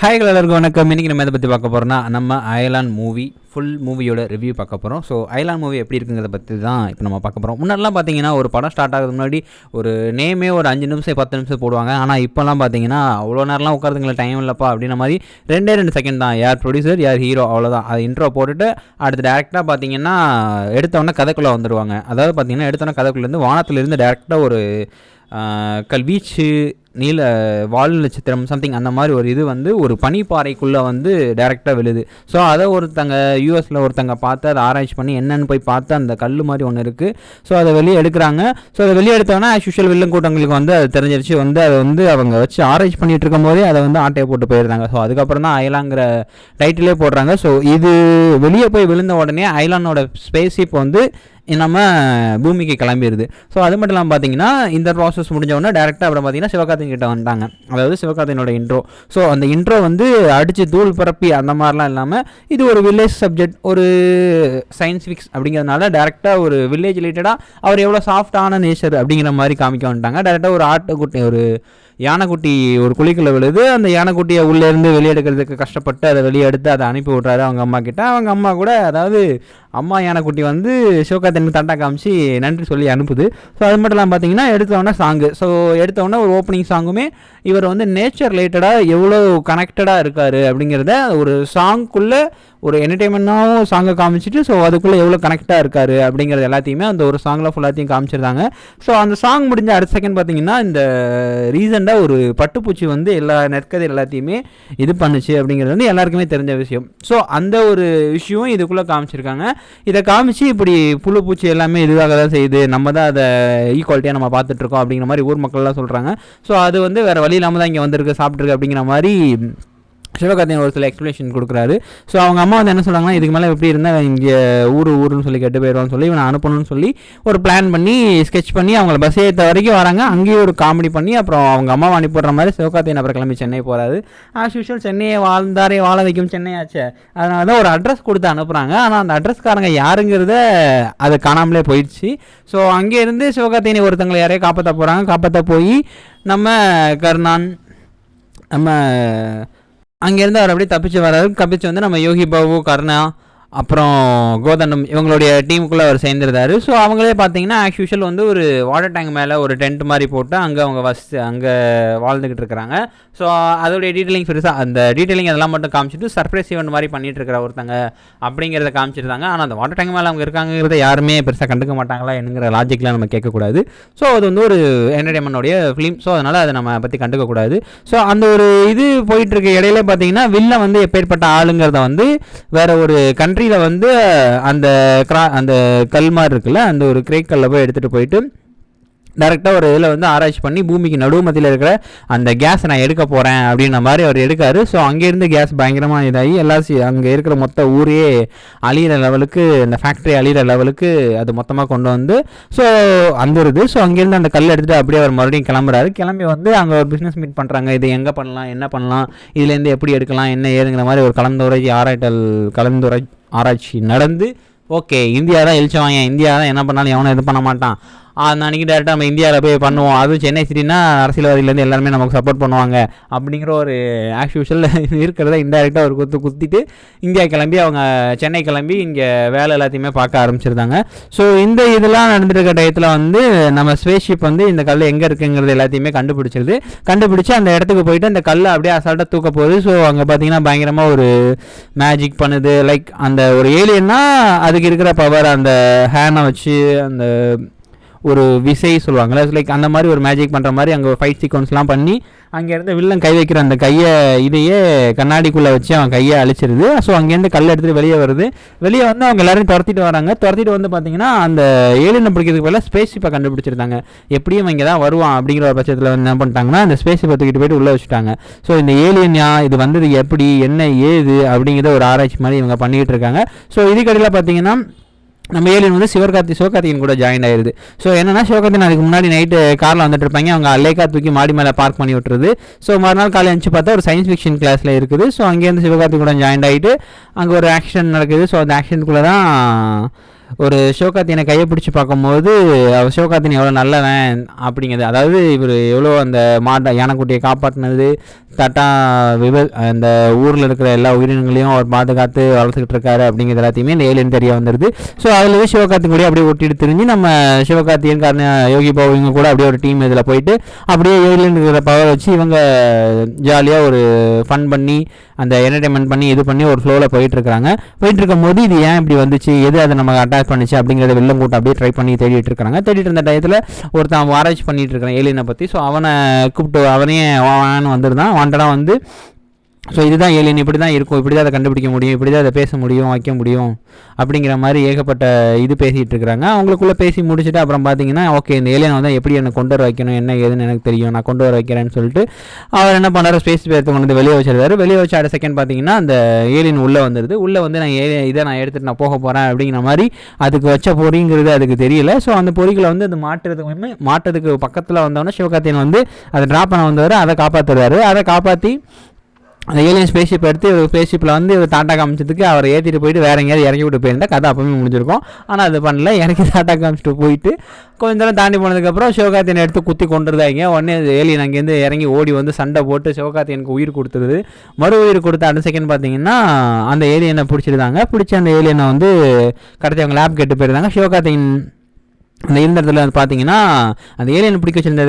Hi எல்லாருக்கும் வணக்கம். இன்றைக்கி நம்ம எதை பற்றி பார்க்க போகிறோம்னா நம்ம அயலான் மூவி ஃபுல் மூவியோட ரிவ்யூ பார்க்க போகிறோம். ஸோ அயலான் மூவி எப்படி இருக்குங்கிறத பற்றி தான் இப்போ நம்ம பார்க்க போகிறோம். முன்னாடிலாம் பார்த்தீங்கன்னா ஒரு படம் ஸ்டார்ட் ஆகிறதுக்கு முன்னாடி ஒரு நேமே ஒரு 5 நிமிஷம் 10 நிமிஷம் போடுவாங்க. ஆனால் இப்போலாம் பார்த்தீங்கன்னா அவ்வளோ நேரம்லாம் உட்காரதுங்களுக்கு டைம் இல்லைப்பா அப்படின்ற மாதிரி 2 செகண்ட் தான். யார் ப்ரொடியூசர் யார் ஹீரோ அவ்வளோதான். அது இன்ட்ரோ போட்டுட்டு அடுத்து டேரெக்டாக பார்த்தீங்கன்னா எடுத்தவொடனே கதைக்குள்ளே வந்துடுவாங்க. அதாவது பார்த்தீங்கன்னா எடுத்தவொடனே கதைக்குள்ளேருந்து வானத்துலேருந்து டேரெக்டாக ஒரு கல்வீச்சு நீல வால் நட்சத்திரம் சம்திங் அந்த மாதிரி ஒரு இது வந்து ஒரு பனிப்பாறைக்குள்ளே வந்து டேரெக்டாக விழுது. ஸோ அதை ஒருத்தங்க யூஎஸில் ஒருத்தங்க பார்த்து அதை ஆராய்ச்சி பண்ணி என்னென்னு போய் பார்த்து அந்த கல் மாதிரி ஒன்று இருக்குது. ஸோ அதை வெளியே எடுக்கிறாங்க. ஸோ அதை வெளியே எடுத்தோன்னா ஆஸ் யூஷுவல் வில்லன் கூட்டங்களுக்கு வந்து அது தெரிஞ்சிருச்சு. வந்து அதை வந்து அவங்க வச்சு ஆராய்ச்சி பண்ணிகிட்டு இருக்கும் போதே அதை வந்து ஆட்டையை போட்டு போயிருந்தாங்க. ஸோ அதுக்கப்புறம் தான் அயலாங்கிற டைட்டிலே போடுறாங்க. ஸோ இது வெளியே போய் விழுந்த உடனே அயலானோட ஸ்பேஸ்ஷிப் வந்து நம்ம பூமிக்கு கிளம்பிடுது. ஸோ அது மட்டும் இல்லாமல் பார்த்தீங்கன்னா இந்த ப்ராசஸ் முடிஞ்சவொடனே டேரெக்டாக அப்புறம் பார்த்தீங்கன்னா சிவகார்த்திகேயன் கிட்ட வந்துட்டாங்க. அதாவது சிவகார்த்திகேயனோட இன்ட்ரோ. ஸோ அந்த இன்ட்ரோ வந்து அடித்து தூள் பரப்பி அந்த மாதிரிலாம் இல்லாமல் இது ஒரு வில்லேஜ் சப்ஜெக்ட், ஒரு சயின்ஸ் ஃபிக்ஸ் அப்படிங்கிறதுனால டேரெக்டாக ஒரு வில்லேஜ் ரிலேட்டடாக அவர் எவ்வளோ சாஃப்டான நேச்சர் அப்படிங்கிற மாதிரி காமிக்க வந்துட்டாங்க. டேரெக்டாக ஒரு ஆட்டுக்குட்டி ஒரு யானைக்குட்டி ஒரு குழிக்குள்ளே விழுது. அந்த யானைக்குட்டியை உள்ளேருந்து வெளியெடுக்கிறதுக்கு கஷ்டப்பட்டு அதை வெளியே எடுத்து அதை அனுப்பி விட்றாரு அவங்க அம்மா கிட்ட. அவங்க அம்மா கூட அதாவது அம்மா யானைக்குட்டி வந்து சிவகார்த்திகேயனுக்கு தண்டா காமிச்சு நன்றி சொல்லி அனுப்புது. ஸோ அது மட்டும் இல்லாமல் பார்த்தீங்கன்னா எடுத்தவொடனே சாங்கு. ஸோ எடுத்தவொடனே ஒரு ஓப்பனிங் சாங்குமே இவர் வந்து நேச்சர் ரிலேட்டடாக எவ்வளோ கனெக்டடாக இருக்கார் அப்படிங்கிறத ஒரு சாங்குக்குள்ளே ஒரு என்டர்டெயின்மெண்ட்டாகவும் சாங்கை காமிச்சிட்டு ஸோ அதுக்குள்ளே எவ்வளோ கனெக்டாக இருக்கார் அப்படிங்கிறது எல்லாத்தையுமே அந்த ஒரு சாங்கில் ஃபுல்லாத்தையும் காமிச்சிருந்தாங்க. ஸோ அந்த சாங் முடிஞ்ச அடுத்த செகண்ட் பார்த்தீங்கன்னா இந்த ரீசெண்டாக ஒரு பட்டுப்பூச்சி வந்து எல்லா நெற்கதை எல்லாத்தையுமே இது பண்ணுச்சு அப்படிங்கிறது வந்து எல்லாருக்குமே தெரிஞ்ச விஷயம். ஸோ அந்த ஒரு விஷயம் இதுக்குள்ளே காமிச்சிருக்காங்க. இதை காமிச்சு இப்படி புழு பூச்சி எல்லாமே இதுவாக தான் செய்யுது, நம்ம தான் அதை ஈக்குவாலிட்டியாக நம்ம பார்த்துட்ருக்கோம் அப்படிங்கிற மாதிரி ஊர் மக்கள்லாம் சொல்கிறாங்க. ஸோ அது வந்து வேறு வழி இல்லாமல் தான் இங்கே வந்திருக்கு சாப்பிட்ருக்கு அப்படிங்கிற மாதிரி சிவகார்த்திகேயன் ஒரு சில எக்ஸ்ப்ளனேஷன் கொடுக்குறாரு. ஸோ அவங்க அம்மா வந்து என்ன சொல்கிறாங்கன்னா இதுக்கு மேலே எப்படி இருந்தால் இங்கே ஊருன்னு சொல்லி கெட்டு போயிடுவான்னு சொல்லி இவனை அனுப்பணும்னு சொல்லி ஒரு பிளான் பண்ணி ஸ்கெச் பண்ணி அவங்கள பஸ் ஏற்ற வரைக்கும் வராங்க. அங்கேயும் ஒரு காமெடி பண்ணி அப்புறம் அவங்க அம்மாவை அனுப்பிடுற மாதிரி சிவகார்த்திகேயன் அப்புறம் கிளம்பி சென்னை போகிறாரு. ஆஸ் யூஷுவல் சென்னையை வாழ வைக்கும் சென்னை ஆச்சு. அதனால தான் ஒரு அட்ரஸ் கொடுத்து அனுப்புகிறாங்க. ஆனால் அந்த அட்ரஸ்காரங்க யாருங்கிறத அது காணாமலே போயிடுச்சு. ஸோ அங்கேருந்து சிவகார்த்திகேயனை ஒருத்தங்களை யாரையும் காப்பாற்ற போகிறாங்க. காப்பாற்ற போய் நம்ம கர்ணான் நம்ம அங்கேருந்து அவர் அப்படியே தப்பிச்சு வந்து நம்ம யோகி பாபு, கர்ணா, அப்புறம் கோதண்டம் இவங்களுடைய டீமுக்குள்ளே அவர் சேர்ந்துருந்தார். ஸோ அவங்களே பார்த்தீங்கன்னா ஆஸ் யூஷுவல் வந்து ஒரு வாட்டர் டேங்க் மேலே ஒரு டென்ட் மாதிரி போட்டு அங்கே அவங்க அங்கே வாழ்ந்துக்கிட்டு இருக்கிறாங்க. ஸோ அதோடைய டீட்டெயிலிங் பெருசாக அந்த டீட்டெயிலிங் அதெல்லாம் மட்டும் காமிச்சிட்டு சர்ப்ரைஸ் ஈவெண்ட் மாதிரி பண்ணிகிட்டு இருக்கிற ஒருத்தங்க அப்படிங்கிறத காமிச்சிருந்தாங்க. ஆனால் அந்த வாட்டர் டேங்க் மேலே அவங்க இருக்காங்கிறத யாருமே பெருசாக கண்டுக்க மாட்டாங்களா என்னங்கிற லாஜிக்லாம் நம்ம கேட்கக்கூடாது. ஸோ அது வந்து ஒரு என்டர்டைன்மெண்ட்டோடைய ஃபிலிம். ஸோ அதனால் அதை நம்ம பற்றி கண்டுக்கக்கூடாது. ஸோ அந்த ஒரு இது போயிட்டுருக்க இடையில பார்த்தீங்கன்னா வில்ல வந்து எப்பேற்பட்ட ஆளுங்கிறத வந்து வேறு ஒரு கண்ட்ரியில் வந்து அந்த கல் மாதிரி இருக்குல்ல அந்த ஒரு கிரேக் கல்லை போய் எடுத்துகிட்டு போயிட்டு டேரெக்டாக ஒரு இதில் வந்து ஆராய்ச்சி பண்ணி பூமிக்கு நடுமத்தியில் இருக்கிற அந்த கேஸை நான் எடுக்க போகிறேன் அப்படின்ற மாதிரி அவர் எடுக்காரு. ஸோ அங்கேருந்து கேஸ் பயங்கரமாக இதாகி எல்லாரும் அங்கே இருக்கிற மொத்த ஊரே அழிகிற லெவலுக்கு அந்த ஃபேக்ட்ரி அழிகிற லெவலுக்கு அது மொத்தமாக கொண்டு வந்து ஸோ வந்துடுது. ஸோ அங்கேருந்து அந்த கல் எடுத்துகிட்டு அப்படியே அவர் மறுபடியும் கிளம்பி வந்து அங்கே ஒரு பிஸ்னஸ் மீட் பண்ணுறாங்க. இது எங்கே பண்ணலாம், என்ன பண்ணலாம், இதுலேருந்து எப்படி எடுக்கலாம், என்ன ஏதுங்கிற மாதிரி ஒரு கலந்துரை ஆராய்ச்சி நடந்து ஓகே இந்தியா தான் எழுச்சவாங்க, இந்தியா தான் என்ன பண்ணாலும் எவனும் இது பண்ண மாட்டான், அன்றைக்கி டேரெக்டாக நம்ம இந்தியாவில் போய் பண்ணுவோம், அதுவும் சென்னை சிட்டினா அரசியல்வாதியிலேருந்து எல்லாருமே நமக்கு சப்போர்ட் பண்ணுவாங்க அப்படிங்கிற ஒரு ஆஸ் யூஷுவல் இருக்கிறத இன்டெரக்டாக ஒரு குத்திட்டு இந்தியா கிளம்பி அவங்க சென்னை கிளம்பி இங்கே வேலை எல்லாத்தையுமே பார்க்க ஆரம்பிச்சிருந்தாங்க. ஸோ இந்த இதெல்லாம் நடந்துருக்க டயத்தில் வந்து நம்ம ஸ்பேஸ்ஷிப் வந்து இந்த கல் எங்கே இருக்குங்கிறது எல்லாத்தையுமே கண்டுபிடிச்சி அந்த இடத்துக்கு போயிட்டு அந்த கல்லை அப்படியே அசால்ட்டாக தூக்க போகுது. ஸோ அங்கே பார்த்தீங்கன்னா பயங்கரமாக ஒரு மேஜிக் பண்ணுது. லைக் அந்த ஒரு ஏலியன்னா அதுக்கு இருக்கிற பவர் அந்த ஹேனை வச்சு அந்த ஒரு விசை சொல்லுவாங்கள்ல லைக் அந்த மாதிரி ஒரு மேஜிக் பண்ணுற மாதிரி அங்கே ஃபைட் சீக்வன்ஸ்லாம் பண்ணி அங்கேருந்து வில்லன் கை வைக்கிற அந்த கையை இதையே கண்ணாடிக்குள்ளே வச்சு அவன் கையை அழிச்சிருது. ஸோ அங்கேருந்து கல் எடுத்துகிட்டு வெளியே வந்து அவங்க எல்லாரையும் துரத்திட்டு வந்து பார்த்தீங்கன்னா அந்த ஏலியனை பிடிக்கிறதுக்கு பதிலாக ஸ்பேஸ்ஷிப்பை கண்டுபிடிச்சிருந்தாங்க. எப்படியும் இங்கே தான் வருவான் அப்படிங்கிற ஒரு பட்சத்தில் வந்து என்ன பண்ணிட்டாங்கன்னா அந்த ஸ்பேஸ்ஷிப்பை தூக்கிட்டு போயிட்டு உள்ளே வச்சுட்டாங்க. ஸோ இந்த ஏலியன் இது வந்தது எப்படி என்ன ஏது அப்படிங்கிறத ஒரு ஆராய்ச்சி மாதிரி இவங்க பண்ணிகிட்டு இருக்காங்க. ஸோ இதுக்கடையில் பார்த்தீங்கன்னா நம்ம ஏலியன் வந்து சிவகார்த்திகேயன் கூட ஜாயின் ஆயிடுது. ஸோ என்னன்னா சிவகார்த்திகேயன் அதுக்கு முன்னாடி நைட்டு காரில் வந்துட்டு இருப்பாங்க. அவங்க அல்லேக்கா தூக்கி மாடி மேலே பார்க் பண்ணி விட்டுருது. ஸோ மறுநாள் காலையில் எழுந்து பார்த்தா ஒரு சயின்ஸ் ஃபிக்ஷன் கிளாஸில் இருக்குது. ஸோ அங்கேருந்து சிவகார்த்திகேயன் கூட ஜாயின் ஆகிட்டு அங்கே ஒரு ஆக்ஷன் நடக்குது. ஸோ அந்த ஆக்ஷனுக்குள்ளே தான் ஒரு சிவகார்த்திகேயனை கையை பிடிச்சி பார்க்கும்போது அவர் சிவகார்த்திகேயன் எவ்வளோ நல்லவன் அப்படிங்கிறது, அதாவது இவர் எவ்வளோ அந்த யானைக்குட்டியை காப்பாற்றினது, தட்டா அந்த ஊரில் இருக்கிற எல்லா உயிரினங்களையும் அவர் பாதுகாத்து வளர்த்துக்கிட்டு இருக்காரு அப்படிங்கிறது எல்லாத்தையுமே இந்த ஏலியன் தெரிய வந்துடுது. ஸோ அதில் சிவகார்த்திகேயன் கூட அப்படியே ஒட்டிட்டு தெரிஞ்சு நம்ம சிவகார்த்திகேயன் யோகி பாபு இவங்க கூட அப்படியே ஒரு டீம் இதில் போயிட்டு அப்படியே ஏலியன் இருக்கிற பவர் வச்சு இவங்க ஜாலியாக ஒரு ஃபன் பண்ணி அந்த என்டர்டைன்மெண்ட் பண்ணி இது பண்ணி ஒரு ஃப்ளோவில் போயிட்டுருக்காங்க. போயிட்டு இருக்கும்போது இது ஏன் இப்படி வந்துச்சு, எது அதை நமக்கு அட்டாச் பண்ணிச்சு அப்படிங்கிறத வெள்ளம் கூட்டம் அப்படியே ட்ரை பண்ணி தேடிட்டு இருக்காங்க. தேடிட்டு இருந்த டயத்தில் ஒருத்தன் ஆராய்ச்சி பண்ணிட்டு இருக்கிறான் ஏலியனை பற்றி. ஸோ அவனை கூப்பிட்டு அவனையே வந்துருந்தான் வாண்டடாக வந்து. ஸோ இதுதான் ஏலியன், இப்படி தான் இருக்கும், இப்படி தான் அதை கண்டுபிடிக்க முடியும், இப்படி தான் அதை பேச முடியும், வைக்க முடியும் அப்படிங்கிற மாதிரி ஏகப்பட்ட இது பேசிகிட்டு இருக்கிறாங்க. அவங்களுக்குள்ளே பேசி முடிச்சுட்டு அப்புறம் பார்த்தீங்கன்னா ஓகே இந்த ஏலியன் வந்து எப்படி என்னை கொண்டு வர வைக்கணும், என்ன ஏதுன்னு எனக்கு தெரியும், நான் கொண்டு வர வைக்கிறேன்னு சொல்லிட்டு அவர் என்ன பண்ணுறாரு, ஸ்பேஸ் பேர்த்து கொண்டு வந்து வெளியே வச்சிருக்காரு. வெளியே வச்சு அடுத்த செகண்ட் பார்த்தீங்கன்னா அந்த ஏலியன் உள்ளே வந்துடுது. உள்ளே வந்து நான் இதை நான் எடுத்துகிட்டு நான் போக போகிறேன் அப்படிங்கிற மாதிரி அதுக்கு வச்ச பொறிங்கிறது அதுக்கு தெரியல. ஸோ அந்த பொறிகளை வந்து அது மாட்டுறதுக்கு பக்கத்தில் வந்தோடனே சிவகார்த்திகேயன் வந்து அதை ட்ராப் பண்ண வந்தவர், அதை காப்பாற்றுறாரு. அதை காப்பாற்றி அந்த ஏலியன் ஸ்பேஸ்ஷிப் எடுத்து ஸ்பேஸ்ஷிப்பில் வந்து டாட்டா காமிச்சதுக்கு அவரை ஏற்றிட்டு போயிட்டு வேறு எங்கேயாவது இறக்கி விட்டு போயிருந்தா கதை அப்பவுமே முடிஞ்சிருக்கும். ஆனால் அது பண்ணல, இறக்கி டாட்டா காமிச்சிட்டு போயிட்டு கொஞ்ச நேரம் தாண்டி போனதுக்கப்புறம் சிவகார்த்திகேயனை எடுத்து குத்தி கொண்டுருதாங்க. உடனே ஏலியன் அங்கேருந்து இறங்கி ஓடி வந்து சண்டை போட்டு சிவகார்த்திகேயனுக்கு உயிர் கொடுத்துருது. உயிர் கொடுத்த அடுத்த செகண்ட் பார்த்தீங்கன்னா அந்த ஏலியனை பிடிச்சிருந்தாங்க. பிடிச்சி அந்த ஏலியனை வந்து கடைசி அவங்க லேப் கெட்டு போயிருந்தாங்க. சிவகார்த்திகேயன் அந்த இருந்த இடத்துல வந்து பார்த்தீங்கன்னா அந்த ஏலியன் பிடிக்க வச்சிருந்த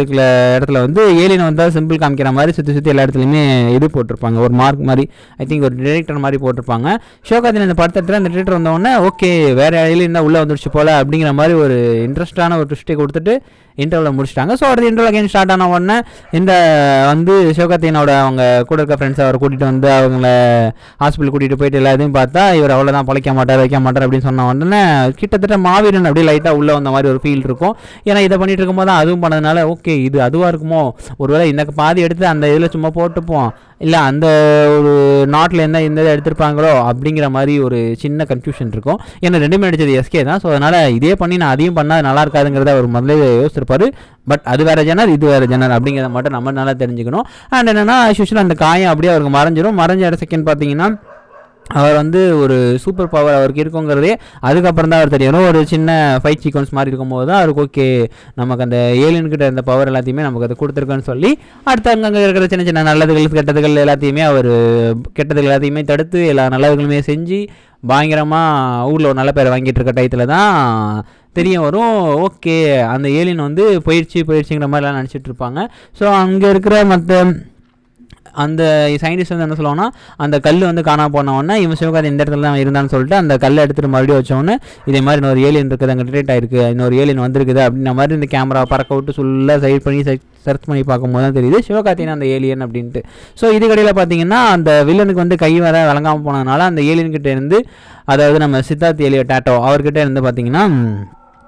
இடத்துல வந்து ஏலியன் வந்தால் சிம்பிள் காமிக்கிற மாதிரி சுற்றி எல்லா இடத்துலையுமே இது போட்டிருப்பாங்க, ஒரு மார்க் மாதிரி, ஐ திங்க் ஒரு டிரெக்டர் மாதிரி போட்டிருப்பாங்க. சிவகார்த்திகேயன் அந்த படத்தில் அந்த டிரெக்டர் வந்தோடனே ஓகே வேறு ஏலியன் தான் உள்ளே வந்துடுச்சு போல் அப்படிங்கிற மாதிரி ஒரு இன்ட்ரெஸ்டான ஒரு ட்விஸ்ட்டை கொடுத்துட்டு இன்டர்வியூவில் முடிச்சிட்டாங்க. ஸோ அடுத்து இன்டர்வியூ அகைன் ஸ்டார்ட் ஆன உடனே இந்த வந்து சிவகார்த்திகேயனோட அவங்க கூட இருக்க ஃப்ரெண்ட்ஸை அவர் கூட்டிகிட்டு வந்து அவங்கள ஹாஸ்பிட்டல் கூட்டிகிட்டு போயிட்டு எல்லாத்தையும் பார்த்தா இவர் அவ்வளோதான் வைக்க மாட்டார் அப்படின்னு சொன்ன உடனே கிட்டத்தட்ட மாவீரன் அப்படியே லைட்டாக உள்ளே வந்த மாதிரி ஒரு ஃபீல் இருக்கும். ஏன்னா இதை பண்ணிட்டு இருக்கும்போது தான் அதுவும் பண்ணதுனால ஓகே இது அதுவாக இருக்குமோ, ஒருவேளை இந்த பாதி எடுத்து அந்த இதில் சும்மா போட்டுப்போம், இல்லை அந்த ஒரு நாட்டில் என்ன இந்த இதை எடுத்திருப்பாங்களோ அப்படிங்கிற மாதிரி ஒரு சின்ன கன்ஃபியூஷன் இருக்கும். ஏன்னா ரெண்டுமே நடிச்சது எஸ்கே தான். ஸோ அதனால் இதே பண்ணி நான் அதையும் பண்ணால் நல்லா இருக்காதுங்கிறத அவர் முதல்ல யோசிச்சிருப்பாரு. பட் அது வேறு ஜெனர் இது வேறு ஜெனர் அப்படிங்கிறத மட்டும் நம்ம நல்லா தெரிஞ்சுக்கணும். அண்ட் என்னென்னா யூஸ்வலாக அந்த காயம் அப்படியே அவருக்கு மறைஞ்ச அடுத்த செகண்ட் பார்த்தீங்கன்னா அவர் வந்து ஒரு சூப்பர் பவர் அவருக்கு இருக்குங்கிறதே அதுக்கப்புறம் தான் அவர் தெரியும். ஒரு சின்ன ஃபைட் சீக்வன்ஸ் மாதிரி இருக்கும்போது தான் அவருக்கு ஓகே நமக்கு அந்த ஏலியன்கிட்ட இருந்த பவர் எல்லாத்தையுமே நமக்கு அதை கொடுத்துருக்கோன்னு சொல்லி அடுத்த அங்கங்கே இருக்கிற சின்ன சின்ன நல்லதுகள் கெட்டதுகள் எல்லாத்தையுமே அவர் கெட்டதுகள் எல்லாத்தையுமே தடுத்து எல்லா நல்லதுகளுமே செஞ்சு பயங்கரமாக ஊரில் ஒரு நல்ல பேர் வாங்கிட்டு இருக்க டயத்தில் தான் தெரிய வரும் ஓகே அந்த ஏலியன் வந்து போயிடுச்சுங்கிற மாதிரிலாம் நினச்சிட்டு இருப்பாங்க. ஸோ அங்கே இருக்கிற மற்ற அந்த சயின்டிஸ்ட் வந்து என்ன சொல்லுவாங்கன்னா அந்த கல் வந்து காணாமல் போனவொடனே இவன் சிவகார்த்திகேயன் இந்த இடத்துல தான் இருந்தான்னு சொல்லிட்டு அந்த கல்லை எடுத்துகிட்டு மறுபடியும் வச்சோன்னே இதே மாதிரி இன்னொரு ஏலியன் இருக்குது அங்கே டிடெக்ட் ஆகிருக்கு, இன்னொரு ஏலியன் வந்திருக்குது அப்படின்ற மாதிரி இந்த கேமரா பறக்க விட்டு ஃபுல்லாக சைட் பண்ணி சர்ச் பண்ணி பார்க்கும்போது தான் தெரியுது சிவகார்த்திகேயன் அந்த ஏலியன் அப்படின்ட்டு. ஸோ இதுக்கடையில் பார்த்தீங்கன்னா அந்த வில்லனுக்கு வந்து கை வர விளங்காமல் போனதுனால அந்த ஏலியன்கிட்ட இருந்து அதாவது நம்ம சித்தார்த் ஏலியோ டேட்டோ அவர்கிட்ட இருந்து பார்த்தீங்கன்னா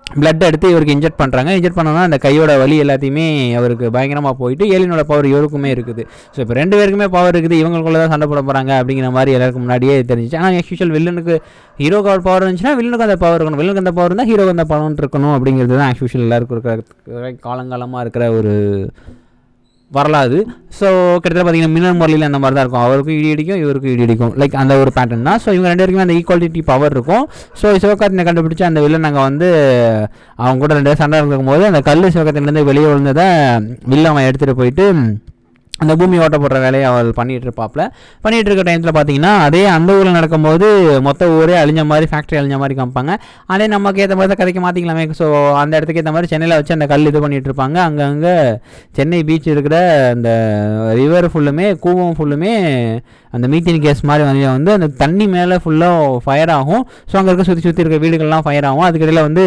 பிளட் எடுத்து இவருக்கு இன்ஜெக்ட் பண்ணுறாங்க. இன்ஜெக்ட் பண்ணோன்னா அந்த கையோட வலி எல்லாத்தையுமே அவருக்கு பயங்கரமாக போயிட்டு ஏலியனோட பவர் இவருக்குமே இருக்குது. ஸோ இப்போ ரெண்டு பேருக்குமே பவர் இருக்குது, இவங்களுக்குள்ள தான் சண்டை போட போகிறாங்க அப்படிங்கிற மாதிரி எல்லாருக்கும் முன்னாடியே தெரிஞ்சிச்சு. ஆனால் ஆக்சுவல் வில்லனுக்கு ஹீரோக்கு பவர் இருந்துச்சுன்னா வில்லனுக்கு அந்த பவர் இருக்கணும், வில்லனுக்கு அந்த பவர் இருந்தால் ஹீரோக்கு அந்த பவர் இருக்கணும் அப்படிங்கிறது தான் ஆக்சுவல் எல்லாருக்கும் இருக்கிற காலங்காலமாக இருக்கிற ஒரு வரலாது. ஸோ கிட்டத்தட்ட பார்த்தீங்கன்னா மின்னல் முரளியில் அந்த மாதிரி தான் இருக்கும், அவருக்கும் இடி அடிக்கும் இவருக்கும் இடி அடிக்கும், லைக் அந்த ஒரு பேட்டர்ன் தான். ஸோ இவங்க ரெண்டு பேருக்குமே அந்த ஈக்குவாலிட்டி பவர் இருக்கும். ஸோ சிவகார்த்திகேயனை கண்டுபிடிச்சி அந்த வில்லன் நாங்கள் வந்து அவங்க கூட ரெண்டு சண்டை இருக்கும்போது அந்த கல் சிவகார்த்திகேயன்லேருந்து வெளியே விழுந்ததை வில்லன் அவன் எடுத்துகிட்டு போயிட்டு அந்த பூமி ஓட்ட போடுற வேலையை அவள் பண்ணிகிட்டு இருக்க டைத்தில் பார்த்தீங்கன்னா அதே அந்த ஊரில் நடக்கும்போது மொத்த ஊரே அழிஞ்ச மாதிரி ஃபேக்ட்ரி அழிஞ்ச மாதிரி காமிப்பாங்க. அதே நமக்கு ஏற்ற மாதிரி தான் கதைக்கு மாற்றிக்கலாமே. ஸோ அந்த இடத்துக்கு ஏற்ற மாதிரி சென்னையில் வச்சு அந்த கல் இது பண்ணிகிட்டு இருப்பாங்க. அங்கங்கே சென்னை பீச் இருக்கிற அந்த ரிவர் ஃபுல்லுமே கூவம் ஃபுல்லுமே அந்த மீத்தேன் கேஸ் மாதிரி வந்து அந்த தண்ணி மேலே ஃபுல்லாக ஃபயர் ஆகும். ஸோ அங்கே இருக்க சுற்றி இருக்க வீடுகள்லாம் ஃபயர் ஆகும். அதுக்கிடையில் வந்து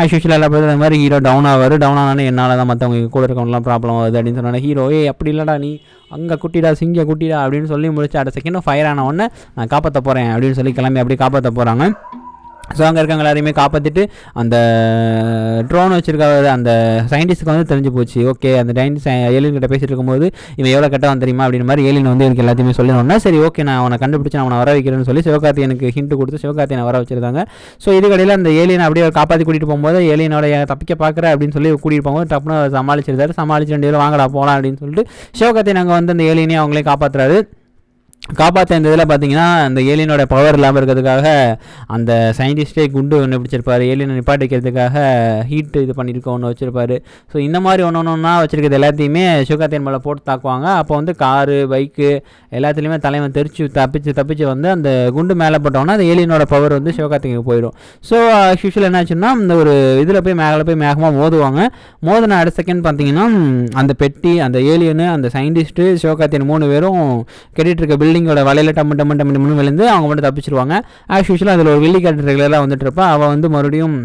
ஆக்சுவலாக எல்லா பேரும் அந்த மாதிரி ஹீரோ டவுன் ஆனாலும் என்னால் தான் மற்றவங்க கூட இருக்கவங்கலாம் ப்ராப்ளம் ஆகுது அப்படின்னு சொன்னாங்க. ஹீரோ அப்படி இல்லைடா நீ அங்கே குட்டிடா சிங்க குட்டிடா அப்படின்னு சொல்லி முடிச்சு அடுத்த செகண்டும் ஃபயர் ஆன உடனே நான் காப்பாற்ற போகிறேன் அப்படின்னு சொல்லி கிளம்பி அப்படி காப்பாற்ற போகிறாங்க. ஸோ அங்கே இருக்கவங்க எல்லாரையுமே காப்பாற்றிட்டு அந்த ட்ரோன் வச்சுருக்க அந்த சயின்டிஸ்ட்டுக்கு வந்து தெரிஞ்சு போச்சு ஓகே அந்த ஏலியன் கிட்ட பேசிட்டு இருக்கும்போது இவன் எவ்வளோ கெட்டவன் தெரியுமா அப்படின்னு மாதிரி ஏலியன் வந்து எனக்கு எல்லாத்தையுமே சொல்லணும்னா சரி ஓகே நான் அவனை கண்டுபிடிச்சி அவனை வர வைக்கிறேன்னு சொல்லி சிவகார்த்திகேயனுக்கு ஹிண்ட் கொடுத்து சிவகார்த்திகேயனை வர வச்சிருக்காங்க. ஸோ இதுக்கடையில் அந்த ஏலியனை அப்படியே காப்பாற்றி கூட்டிகிட்டு போகும்போது ஏலியனோட தப்பிக்க பார்க்குற அப்படின்னு சொல்லி கூட்டிகிட்டு போகும்போது டப்புனு சமாளிச்சிருந்தாரு. சமாளிச்சு 2 பேரும் வாங்கடா போகலாம் அப்படின்னு சொல்லிட்டு சிவகார்த்திகேயன் அங்கே வந்து அந்த ஏலியனையும் அவங்களே காப்பாற்றுறாரு. காப்பாற்ற இந்த இதில் பார்த்தீங்கன்னா அந்த ஏலியனோட பவர் இல்லாமல் இருக்கிறதுக்காக அந்த சயின்டிஸ்டே குண்டு ஒன்று பிடிச்சிருப்பாரு, ஏலியனை நிப்பாட்டி வைக்கிறதுக்காக ஹீட் இது பண்ணியிருக்க ஒன்று வச்சுருப்பாரு. ஸோ இந்த மாதிரி ஒன்றா வச்சுருக்கிறது எல்லாத்தையுமே சிவகார்த்திகேயன் மேலே போட்டு தாக்குவாங்க. அப்போ வந்து காரு பைக்கு எல்லாத்துலேயுமே தலைவன் தப்பிச்சு வந்து அந்த குண்டு மேலே போட்டோன்னா அந்த ஏலியனோட பவர் வந்து சிவகார்த்திகேயனுக்கு போயிடும். ஸோ யூஸ்வல் என்ன ஆச்சுன்னா இந்த ஒரு இதில் போய் மேகமாக மோதுவாங்க. மோதின அடுத்த செகண்ட் பார்த்தீங்கன்னா அந்த பெட்டி, அந்த ஏலியனு, அந்த சயின்டிஸ்ட்டு, சிவகார்த்திகேயன் 3 பேரும் கட்டிகிட்டு இருக்க பில்டிங்கோட வலையில் டம்மு விழுந்து அவங்க மட்டும் தப்பிச்சிருவாங்க. ஆஸ் யூஸ்வலாக அதில் ஒரு வில்லி கேரக்டர் ரெகுலராக வந்துட்டு இருப்பா. அவள் வந்து மறுபடியும்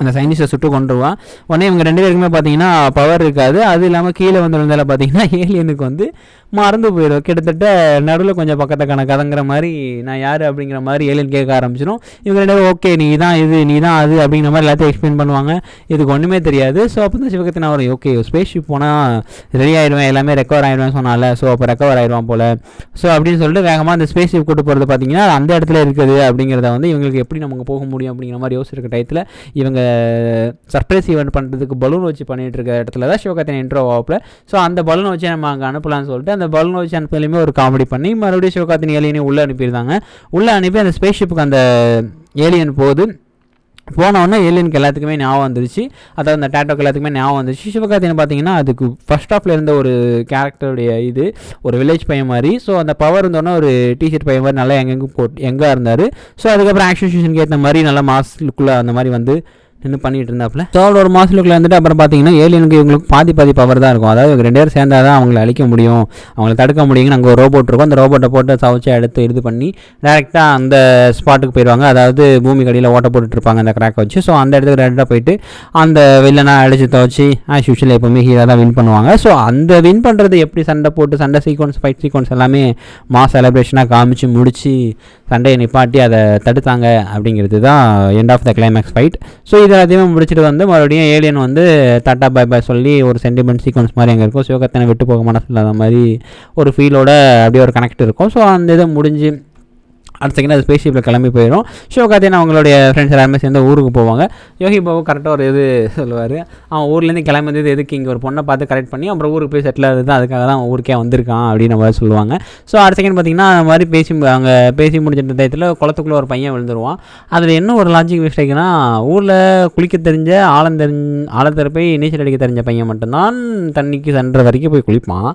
அந்த சயின்டிஸ்ட்டை சுட்டு கொண்டுருவான். உடனே இவங்க 2 பேருக்குமே பார்த்தீங்கன்னா பவர் இருக்காது. அது இல்லாமல் கீழே வந்திருந்தால பார்த்தீங்கன்னா ஏலியனுக்கு வந்து மறந்து போயிடும். கிட்டத்தட்ட நடுவில் கொஞ்சம் பக்கத்தக்கான கதங்கிற மாதிரி நான் யார் அப்படிங்கிற மாதிரி ஏலியன் கேட்க ஆரம்பிச்சிடும். இவங்க 2 பேரும் ஓகே நீ தான் இது நீ தான் அது அப்படிங்கிற மாதிரி எல்லாத்தையும் எக்ஸ்பிளைன் பண்ணுவாங்க. இதுக்கு ஒன்றுமே தெரியாது. ஸோ அப்போ தான் சிவகார்த்திகேயன் வரும், ஓகே ஸ்பேஸ் ஷிப் போனால் ரெடி ஆகிடுவேன், எல்லாமே ரெக்கவர் ஆகிடுவேன் சொன்னால, ஸோ அப்போ ரெக்கவர் ஆகிடுவான் போல். ஸோ அப்படின்னு சொல்லிட்டு வேகமாக அந்த ஸ்பேஸ் ஷிப் கூட்டு போகிறது பார்த்தீங்கன்னா அந்த இடத்துல இருக்குது அப்படிங்கிறத வந்து இவங்களுக்கு எப்படி நமக்கு போக முடியும் அப்படிங்கிற மாதிரி யோசிச்சிருக்க டயத்தில் இவங்க சர்ப்ரைஸ் ஈவெண்ட் பண்ணுறதுக்கு பலூன் வச்சு பண்ணிகிட்டு இருக்க இடத்துல தான் சிவகார்த்திகேயன் இன்ட்ரோ ஆகல. ஸோ அந்த பலூனை வச்சு நம்ம அங்கே அனுப்பலான்னு சொல்லிட்டு அந்த பலூனை வச்சு அனுப்பலையுமே ஒரு காமெடி பண்ணி மறுபடியும் சிவகார்த்திகேயன் ஏலியனை உள்ளே அனுப்பியிருந்தாங்க. உள்ளே அனுப்பி அந்த ஸ்பேஸ் ஷிப்புக்கு அந்த ஏலியன் போனோடனே ஏலியனுக்கு எல்லாத்துக்குமே ஞாபகம் வந்துருச்சு. அதாவது அந்த டேட்டோக்கு எல்லாத்துக்குமே ஞாபகம் வந்துருச்சு. சிவகார்த்திகேயன் பார்த்தீங்கன்னா அதுக்கு ஃபர்ஸ்ட் ஆஃப்ல இருந்த ஒரு கேரக்டருடைய இது ஒரு வில்லேஜ் பையன் மாதிரி. ஸோ அந்த பவர் இருந்தோன்னா ஒரு டிஷர்ட் பையன் மாதிரி நல்லா எங்கே இருந்தார். ஸோ அதுக்கப்புறம் ஆக்ஷன் சீசனுக்கு ஏற்ற மாதிரி நல்லா மாஸ்லுக்குள்ளே அந்த மாதிரி வந்து நின்று பண்ணிட்டு இருந்தாப்புல. ஸோ ஒரு மாதத்துக்குள்ளே வந்துட்டு அப்புறம் பார்த்தீங்கன்னா ஏலியனுக்கு இவங்களுக்கு பாதி பவர் தான் இருக்கும். அதாவது இவங்க 2 பேரும் சேர்ந்தால் தான் அவங்களை அழிக்க முடியும், அவங்களை தடுக்க முடியுங்க. அங்கே ஒரு ரோபோட் இருக்கும், அந்த ரோபோட்டை போட்டு சவச்சு எடுத்து இது பண்ணி டேரெக்டாக அந்த ஸ்பாட்டுக்கு போயிடுவாங்க. அதாவது பூமி கடியில் ஓட்ட போட்டுட்ருப்பாங்க அந்த கிராக்கை வச்சு. ஸோ அந்த இடத்துக்கு டேரெக்டாக போயிட்டு அந்த வில்லனை அடித்து துவச்சி ஆஸ் யூஷுவல் எப்போவுமே ஹீரோ தான் வின் பண்ணுவாங்க. ஸோ அந்த வின் பண்ணுறது எப்படி சண்டை சீக்வன்ஸ் ஃபைட் சீக்வன்ஸ் எல்லாமே செலிப்ரேஷனாக காமிச்சு முடித்து சண்டையை நிப்பாட்டி அதை தடுத்தாங்க அப்படிங்கிறது தான் end of the climax fight. So இது எல்லாத்தையுமே முடிச்சுட்டு வந்து மறுபடியும் ஏலியன் வந்து டாட்டா பாய் சொல்லி ஒரு சென்டிமெண்ட் சீக்வன்ஸ் மாதிரி அங்கே இருக்கும். சிவகார்த்திகேயனை விட்டு போக மனசு இல்லாத மாதிரி ஒரு ஃபீலோட அப்படியே ஒரு கனெக்ட் இருக்கும். ஸோ அந்த இதை முடிஞ்சு அடுத்த செகண்ட் அது ஸ்பேஸ் ஷிப்பில் கிளம்பி போயிடும். சிவகார்த்திகேயன் அவங்களுடைய ஃப்ரெண்ட்ஸ் எல்லாருமே சேர்ந்து ஊருக்கு போவாங்க. யோகி பாபு கரெக்டாக ஒரு இது சொல்லுவார், அவன் ஊர்லேருந்து கிளம்புறது எதுக்கு இங்கே ஒரு பொண்ணை பார்த்து கரெக்ட் பண்ணி அப்புறம் ஊருக்கு போய் செட்டில் ஆகுது, அதுக்காக தான் ஊருக்கே வந்திருக்கான் அப்படின்னு மாதிரி சொல்லுவாங்க. ஸோ அடுத்த செகண்ட் பார்த்திங்கன்னா அந்த மாதிரி பேசி முடிச்சிட்ட டயத்தில் குளத்துக்குள்ளே ஒரு பையன் விழுந்துருவான். அதில் என்ன ஒரு லாஜிக் மிஸ்டேக்குன்னா ஊரில் குளிக்க தெரிஞ்ச ஆழத்தில் போய் நீச்சல் அடிக்க தெரிஞ்ச பையன் மட்டும்தான் தண்ணிக்கு சென்ற வரைக்கும் போய் குளிப்பான்.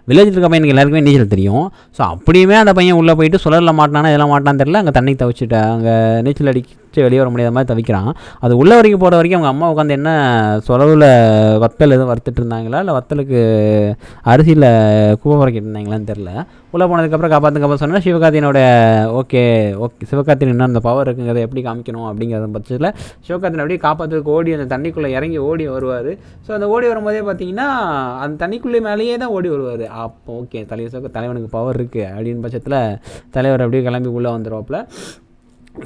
வில்லேஜில் இருக்க பையனுக்கு எல்லாருக்குமே நீச்சல் தெரியும். ஸோ அப்படியுமே அந்த பையன் உள்ளே போயிட்டு சுழலில் மாட்டானா இதெல்லாம் மாட்டான்னு தெரியல, அங்கே தண்ணி தவிச்சிட்டு அங்கே நீச்சல் அடிச்சு வெளியே வர முடியாத மாதிரி தவிக்கிறான். அது உள்ள வரைக்கும் போகிற வரைக்கும் அவங்க அம்மா உட்காந்து என்ன சுழவில் வத்தல் எதுவும் வறுத்துட்டு இருந்தாங்களா இல்லை வத்தலுக்கு அரிசியில் குப்பை பறக்கிட்டு இருந்தாங்களான்னு தெரில. உள்ளே போனதுக்கப்புறம் காப்பாற்றுக்கப்புறம் சொன்னால் சிவகார்த்திகேயனோட ஓகே சிவகார்த்திகேயன் இன்னும் அந்த பவர் இருக்குங்கிறத எப்படி காமிக்கணும் அப்படிங்கிறத பட்சத்தில் சிவகார்த்திகேயன் அப்படியே காப்பாற்றுறதுக்கு ஓடி அந்த தண்ணிக்குள்ளே இறங்கி ஓடி வருவார். ஸோ அந்த ஓடி வரும்போதே பார்த்தீங்கன்னா அந்த தண்ணிக்குள்ளே மேலேயே தான் ஓடி வருவார். அப்போ ஓகே தலைவனுக்கு பவர் இருக்குது அப்படின்னு பட்சத்தில் தலைவர் அப்படியே கிளம்பி உள்ளே வந்துடுவாப்புல.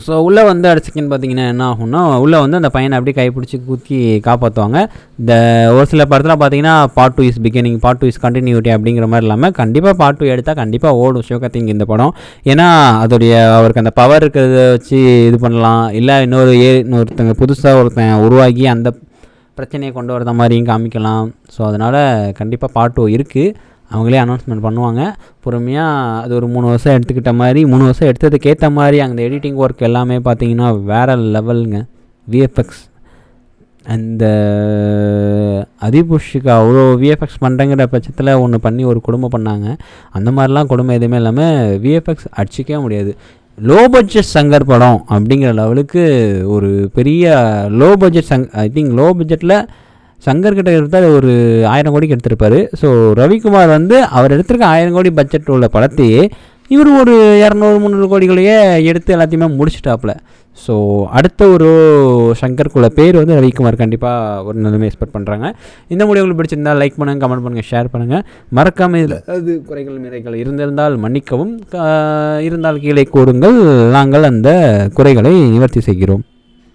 ஸோ உள்ளே வந்து அடுத்த செகண்ட் பார்த்தீங்கன்னா என்ன ஆகும்னா உள்ளே வந்து அந்த பையனை அப்படியே கைப்பிடிச்சி குத்தி காப்பாற்றுவாங்க. இந்த ஒரு சில படத்தில் பார்த்தீங்கன்னா part 2 is beginning, part 2 is continuity அப்படிங்கிற மாதிரி இல்லாமல் கண்டிப்பாக பார்ட் 2 எடுத்தால் கண்டிப்பாக ஓடும் சிவகார்த்திகேயன் இந்த படம். ஏன்னா அவருக்கு அந்த பவர் இருக்கிறத வச்சு இது பண்ணலாம், இல்லை இன்னொருத்தங்க புதுசாக ஒருத்தன் உருவாக்கி அந்த பிரச்சனையை கொண்டு வரத மாதிரியும் காமிக்கலாம். ஸோ அதனால் கண்டிப்பாக பார்ட் 2 இருக்குது, அவங்களே அனௌன்ஸ்மெண்ட் பண்ணுவாங்க பொறுமையாக. அது ஒரு 3 வருஷம் எடுத்துக்கிட்ட மாதிரி 3 வருஷம் எடுத்ததுக்கேற்ற மாதிரி அந்த எடிட்டிங் ஒர்க் எல்லாமே பார்த்தீங்கன்னா வேறு லெவலுங்க. விஎஃப்எக்ஸ் அந்த அதிபுஷுக்கு அவ்வளோ விஎஃப்எக்ஸ் பண்ணுறங்கிற பட்சத்தில் ஒன்று பண்ணி ஒரு குடும்பம் பண்ணாங்க. அந்த மாதிரிலாம் குடும்பம் எதுவுமே இல்லாமல் விஎஃப்எக்ஸ் அடிச்சிக்கவே முடியாது. லோ பட்ஜெட் சங்கர் படம் அப்படிங்கிற லெவலுக்கு ஒரு பெரிய low budget I think low பட்ஜெட்டில் சங்கர்கிட்ட எடுத்தால் ஒரு 1000 கோடிக்கு எடுத்திருப்பார். ஸோ ரவிக்குமார் வந்து அவர் எடுத்திருக்க 1000 கோடி பட்ஜெட் உள்ள படத்தையே இவர் ஒரு 200-300 கோடிகளையே எடுத்து எல்லாத்தையுமே முடிச்சுட்டாப்புல. ஸோ அடுத்த ஒரு சங்கருக்குள்ள பேர் வந்து ரவிக்குமார் கண்டிப்பாக ஒரு நிலைமை எக்ஸ்பெக்ட் பண்ணுறாங்க. இந்த முடிவு உங்களுக்கு பிடிச்சிருந்தால் லைக் பண்ணுங்கள், கமெண்ட் பண்ணுங்கள், ஷேர் பண்ணுங்கள். மறக்காமல் இதில் அது குறைகள் நிறைகள் இருந்திருந்தால் மன்னிக்கவும், இருந்தால் கீழே கூறுங்கள், நாங்கள் அந்த குறைகளை நிவர்த்தி செய்கிறோம்.